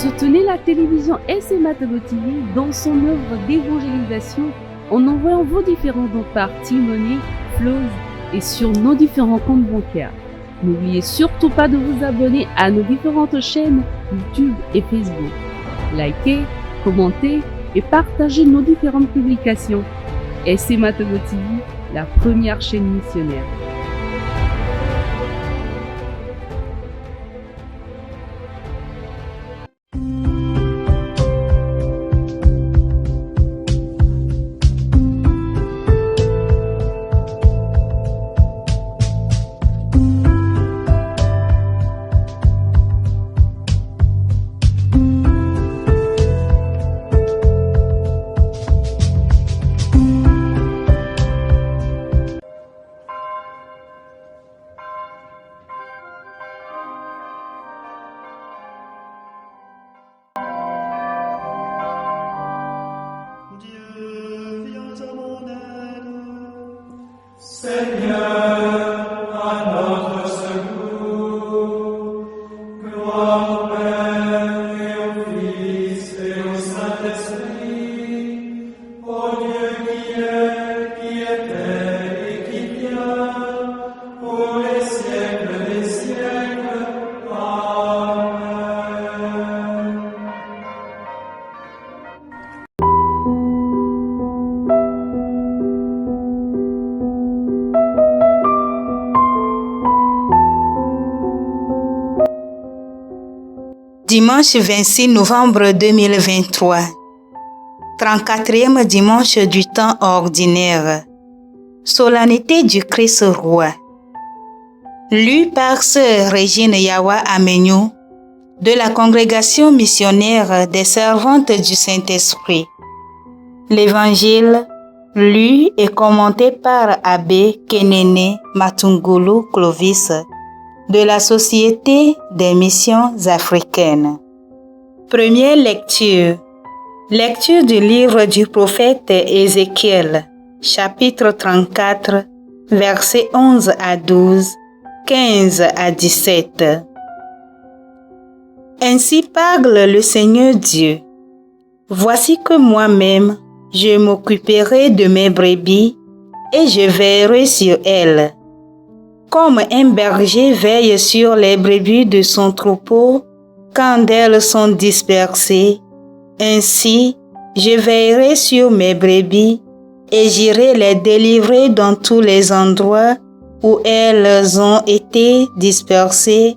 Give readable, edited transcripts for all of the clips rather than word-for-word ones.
Soutenez la télévision SMA TV dans son œuvre d'évangélisation en envoyant vos différents dons par T-Money, Flows et sur nos différents comptes bancaires. N'oubliez surtout pas de vous abonner à nos différentes chaînes YouTube et Facebook. Likez, commentez et partagez nos différentes publications. SMA TV, la première chaîne missionnaire. Dimanche 26 novembre 2023, 34e dimanche du temps ordinaire, solennité du Christ roi. Lu par Sœur Régine Yawa Amenyo de la congrégation missionnaire des servantes du Saint-Esprit. L'évangile, lu et commenté par Abbé Kenene Matungulu Clovis de la Société des missions africaines. Première lecture. Lecture du livre du prophète Ézéchiel, chapitre 34, versets 11 à 12, 15 à 17. Ainsi parle le Seigneur Dieu. Voici que moi-même, je m'occuperai de mes brebis et je veillerai sur elles. Comme un berger veille sur les brebis de son troupeau quand elles sont dispersées, ainsi je veillerai sur mes brebis et j'irai les délivrer dans tous les endroits où elles ont été dispersées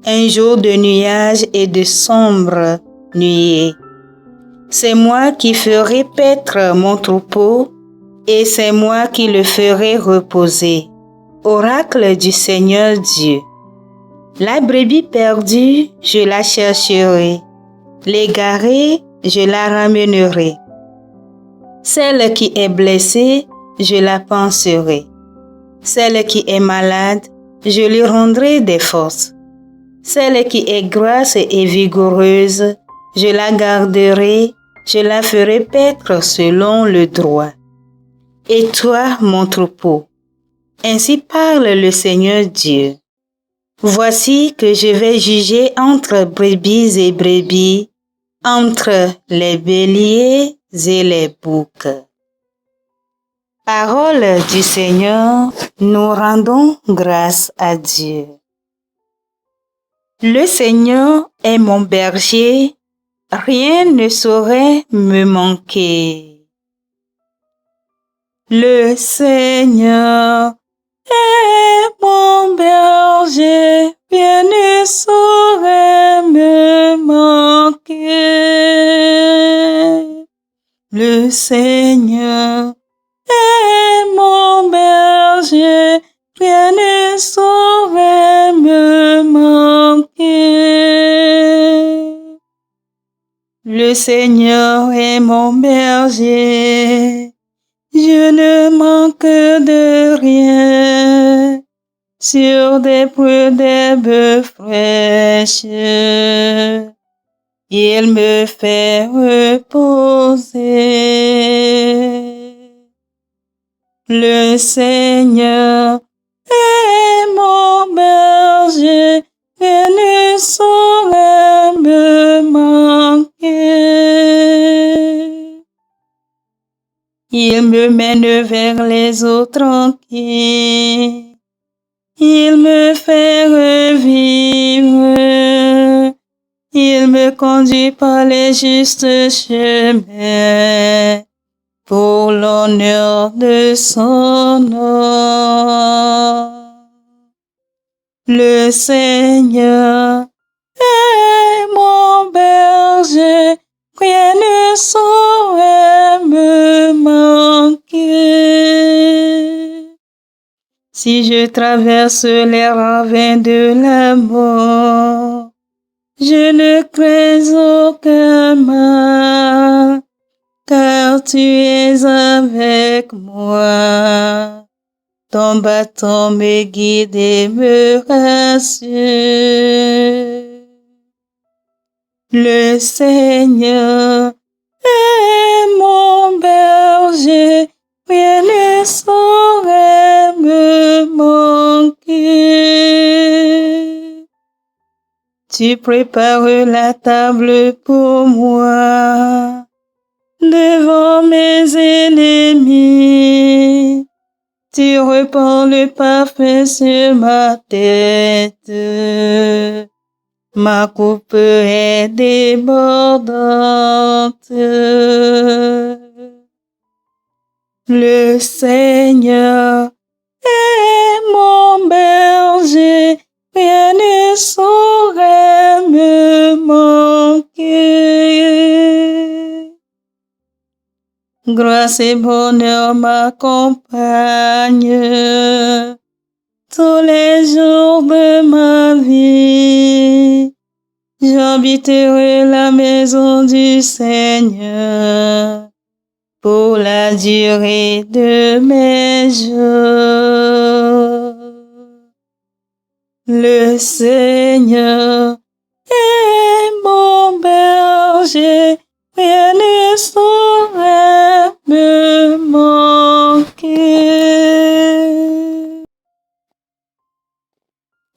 un jour de nuages et de sombres nuées. C'est moi qui ferai paître mon troupeau et c'est moi qui le ferai reposer. Oracle du Seigneur Dieu. La brebis perdue, je la chercherai. L'égarée, je la ramènerai. Celle qui est blessée, je la panserai. Celle qui est malade, je lui rendrai des forces. Celle qui est grasse et vigoureuse, je la garderai, je la ferai paître selon le droit. Et toi, mon troupeau, ainsi parle le Seigneur Dieu. Voici que je vais juger entre brebis et brebis, entre les béliers et les boucs. Parole du Seigneur, nous rendons grâce à Dieu. Le Seigneur est mon berger, rien ne saurait me manquer. Le Seigneur est mon berger, rien ne saurait me manquer. Le Seigneur est mon berger, rien ne saurait me manquer. Le Seigneur est mon berger, je ne manque de rien. Sur des prés d'herbes fraîches, il me fait reposer. Le Seigneur est mon berger, rien ne saurait me manquer. Il me mène vers les eaux tranquilles. Il me fait revivre. Il me conduit par les justes chemins pour l'honneur de son nom. Le Seigneur est mon berger, rien ne saurait me manquer. Si je traverse les ravins de la mort, je ne crains aucun mal, car tu es avec moi. Ton bâton me guide et me rassure. Le Seigneur est mon berger, rien ne saurait me manquer. Tu prépares la table pour moi, devant mes ennemis. Tu répands le parfum sur ma tête. Ma coupe est débordante. Le Seigneur est mon berger, rien ne saurait me manquer. Grâce et bonheur m'accompagnent tous les jours de ma vie. J'habiterai la maison du Seigneur pour la durée de mes jours. Le Seigneur est mon berger, rien ne saurait me manquer.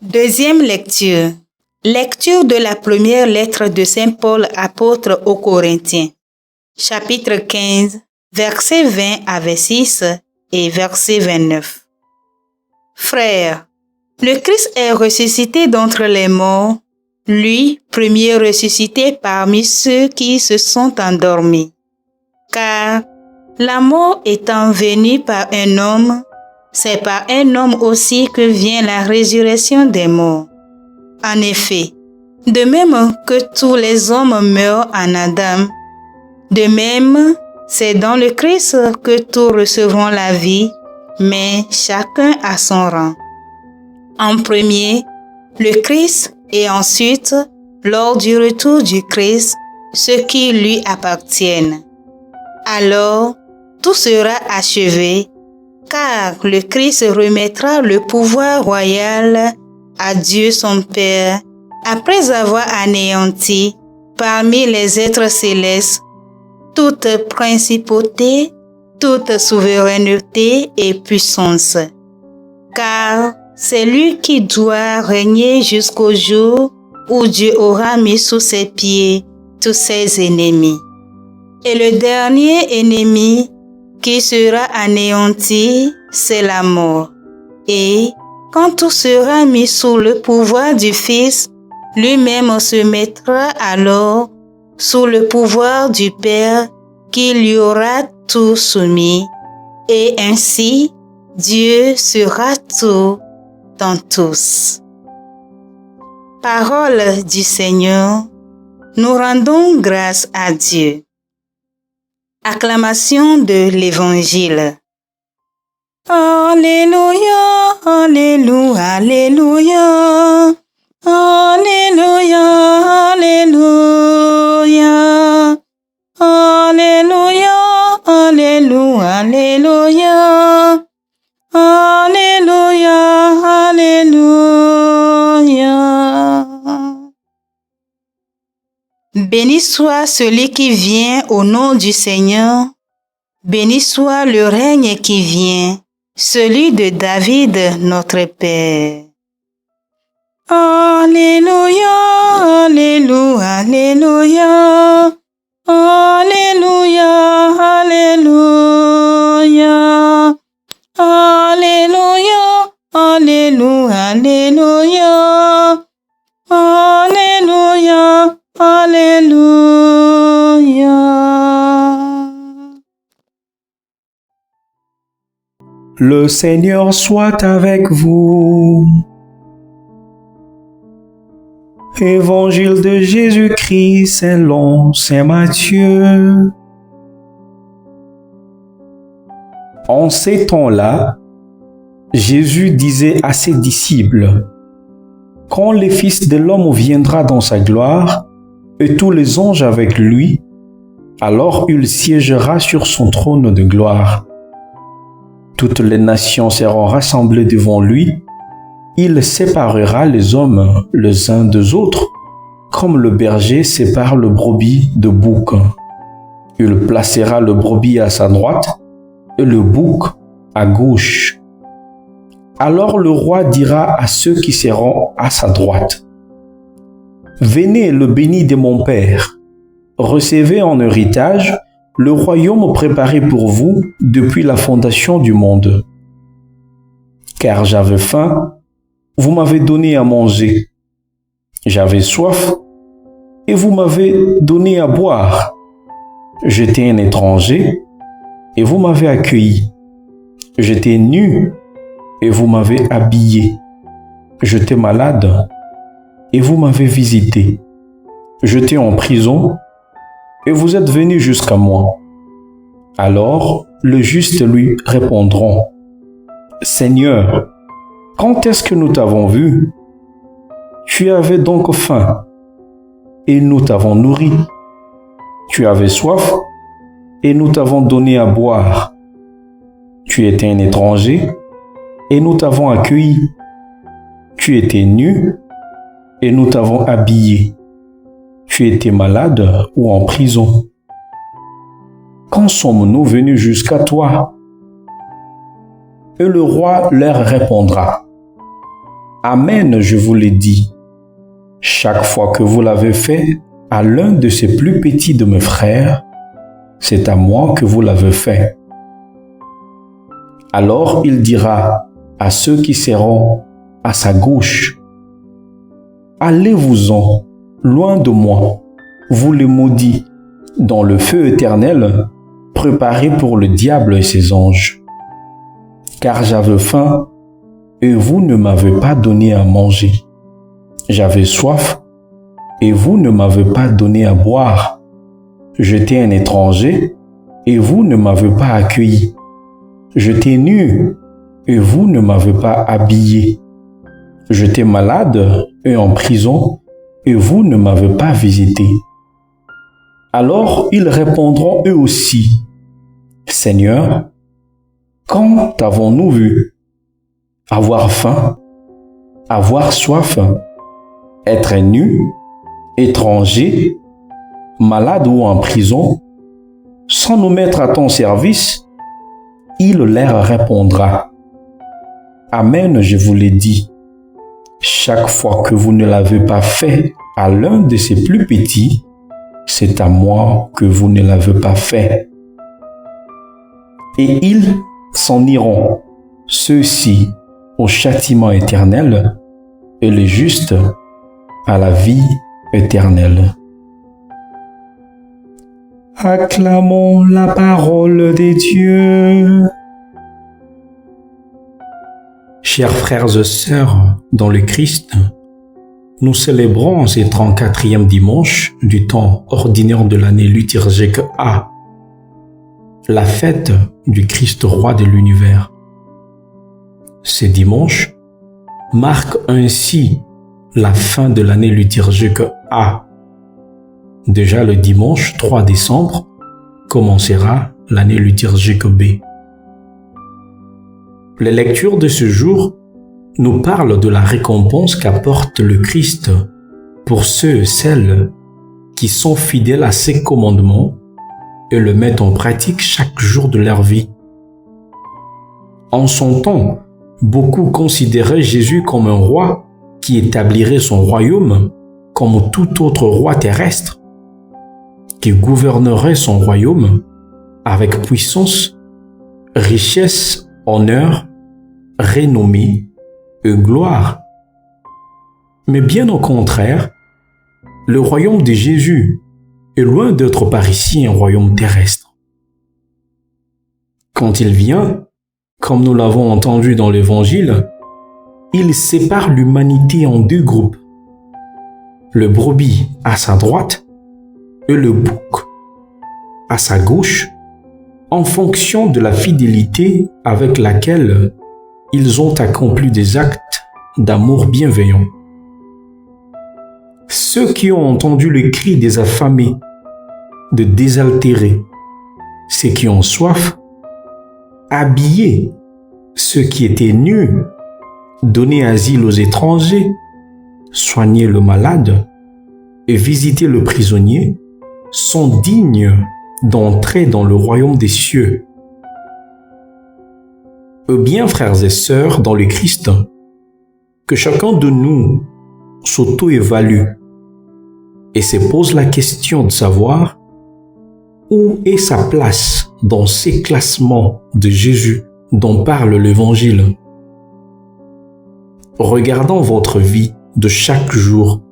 Deuxième lecture. Lecture de la première lettre de Saint Paul apôtre aux Corinthiens. Chapitre 15, versets 20 à 26 et verset 29. Frères, le Christ est ressuscité d'entre les morts, lui, premier ressuscité parmi ceux qui se sont endormis. Car la mort étant venue par un homme, c'est par un homme aussi que vient la résurrection des morts. En effet, de même que tous les hommes meurent en Adam, de même, c'est dans le Christ que tous recevront la vie, mais chacun à son rang. En premier, le Christ et ensuite, lors du retour du Christ, ceux qui lui appartiennent. Alors, tout sera achevé, car le Christ remettra le pouvoir royal à Dieu son Père, après avoir anéanti parmi les êtres célestes toute principauté, toute souveraineté et puissance. Car c'est lui qui doit régner jusqu'au jour où Dieu aura mis sous ses pieds tous ses ennemis. Et le dernier ennemi qui sera anéanti, c'est la mort. Et quand tout sera mis sous le pouvoir du Fils, lui-même se mettra alors sous le pouvoir du Père qui lui aura tout soumis. Et ainsi, Dieu sera tout dans tous. Parole du Seigneur, nous rendons grâce à Dieu. Acclamation de l'Évangile. Alléluia, Alléluia, Alléluia, Alléluia, Alléluia, Alléluia, Alléluia, Alléluia, Alléluia, Alléluia. Béni soit celui qui vient au nom du Seigneur, béni soit le règne qui vient, celui de David notre Père. Alléluia, Alléluia, Alléluia, Alléluia, Alléluia. Alléluia, Alléluia, Alléluia. Le Seigneur soit avec vous. Évangile de Jésus-Christ selon saint Matthieu. En ces temps-là, Jésus disait à ses disciples: quand le Fils de l'homme viendra dans sa gloire, et tous les anges avec lui, alors il siégera sur son trône de gloire. Toutes les nations seront rassemblées devant lui. Il séparera les hommes les uns des autres, comme le berger sépare le brebis de bouc. Il placera le brebis à sa droite et le bouc à gauche. Alors le roi dira à ceux qui seront à sa droite: venez, le béni de mon Père, recevez en héritage le royaume préparé pour vous depuis la fondation du monde. Car j'avais faim, vous m'avez donné à manger. J'avais soif, et vous m'avez donné à boire. J'étais un étranger, et vous m'avez accueilli. J'étais nu, et vous m'avez habillé. J'étais malade, et vous m'avez visité. J'étais en prison, et vous êtes venus jusqu'à moi. Alors les justes lui répondront: Seigneur, quand est-ce que nous t'avons vu? Tu avais donc faim, et nous t'avons nourri. Tu avais soif, et nous t'avons donné à boire. Tu étais un étranger, et nous t'avons accueilli. Tu étais nu, et nous t'avons habillé. Tu étais malade ou en prison. Quand sommes-nous venus jusqu'à toi? Et le roi leur répondra: Amen, je vous l'ai dit. Chaque fois que vous l'avez fait à l'un de ces plus petits de mes frères, c'est à moi que vous l'avez fait. Alors il dira à ceux qui seront à sa gauche: allez-vous-en, loin de moi, vous les maudits, dans le feu éternel, préparé pour le diable et ses anges. Car j'avais faim, et vous ne m'avez pas donné à manger. J'avais soif, et vous ne m'avez pas donné à boire. J'étais un étranger, et vous ne m'avez pas accueilli. J'étais nu, et vous ne m'avez pas habillé. J'étais malade et en prison, et vous ne m'avez pas visité. Alors ils répondront eux aussi: Seigneur, quand t'avons-nous vu avoir faim, avoir soif, être nu, étranger, malade ou en prison, sans nous mettre à ton service? Il leur répondra: Amen, je vous l'ai dit. Chaque fois que vous ne l'avez pas fait à l'un de ces plus petits, c'est à moi que vous ne l'avez pas fait. Et ils s'en iront, ceux-ci au châtiment éternel et les justes à la vie éternelle. Acclamons la parole de Dieu. Chers frères et sœurs dans le Christ, nous célébrons ce 34e dimanche du temps ordinaire de l'année liturgique A, la fête du Christ roi de l'univers. Ce dimanche marque ainsi la fin de l'année liturgique A. Déjà le dimanche 3 décembre commencera l'année liturgique B. Les lectures de ce jour nous parlent de la récompense qu'apporte le Christ pour ceux et celles qui sont fidèles à ses commandements et le mettent en pratique chaque jour de leur vie. En son temps, beaucoup considéraient Jésus comme un roi qui établirait son royaume comme tout autre roi terrestre, qui gouvernerait son royaume avec puissance, richesse, honneur, renommée et gloire Mais bien au contraire, le royaume de Jésus est loin d'être par ici un royaume terrestre. Quand il vient, comme nous l'avons entendu dans l'Évangile, il sépare l'humanité en deux groupes. Le brebis à sa droite et le bouc à sa gauche, en fonction de la fidélité avec laquelle ils ont accompli des actes d'amour bienveillant. Ceux qui ont entendu le cri des affamés, de désaltérés, ceux qui ont soif, habillé ceux qui étaient nus, donner asile aux étrangers, soigner le malade et visiter le prisonnier, sont dignes d'entrer dans le royaume des cieux. Bien, frères et sœurs, dans le Christ, que chacun de nous s'auto-évalue et se pose la question de savoir où est sa place dans ces classements de Jésus dont parle l'Évangile. Regardant votre vie de chaque jour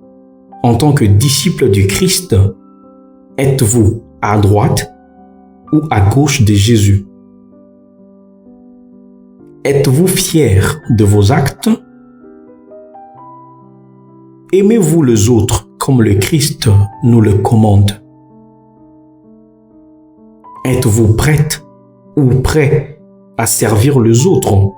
en tant que disciple du Christ, êtes-vous à droite ou à gauche de Jésus? Êtes-vous fier de vos actes? Aimez-vous les autres comme le Christ nous le commande? Êtes-vous prête ou prêt à servir les autres?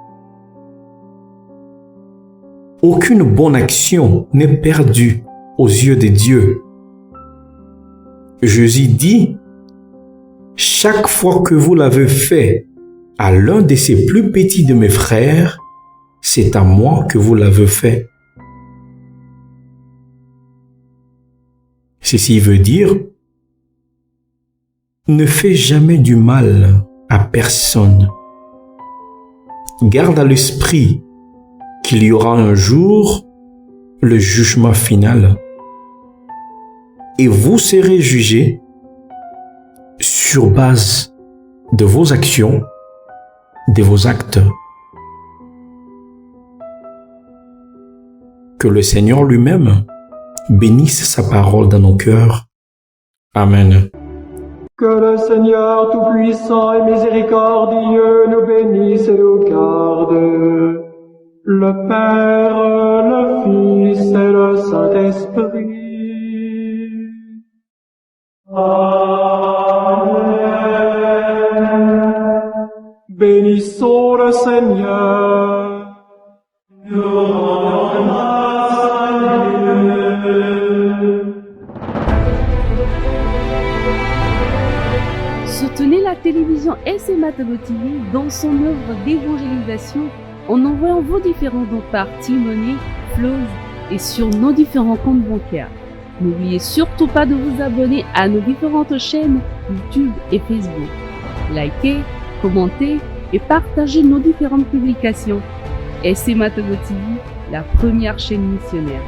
Aucune bonne action n'est perdue aux yeux de Dieu. Jésus dit, chaque fois que vous l'avez fait à l'un de ces plus petits de mes frères, c'est à moi que vous l'avez fait. Ceci veut dire, ne fais jamais du mal à personne. Garde à l'esprit qu'il y aura un jour le jugement final. Et vous serez jugés sur base de vos actions, de vos actes. Que le Seigneur lui-même bénisse sa parole dans nos cœurs. Amen. Que le Seigneur Tout-Puissant et Miséricordieux nous bénisse et nous garde. Le Père, le Fils et le Saint-Esprit. Amen. Bénissons le Seigneur. Nous rendons grâce à Dieu. Soutenez la télévision SMA TV dans son œuvre d'évangélisation en envoyant vos différents dons par Timoney, Flows et sur nos différents comptes bancaires. N'oubliez surtout pas de vous abonner à nos différentes chaînes YouTube et Facebook. Likez, commentez et partagez nos différentes publications. SMA TV, la première chaîne missionnaire.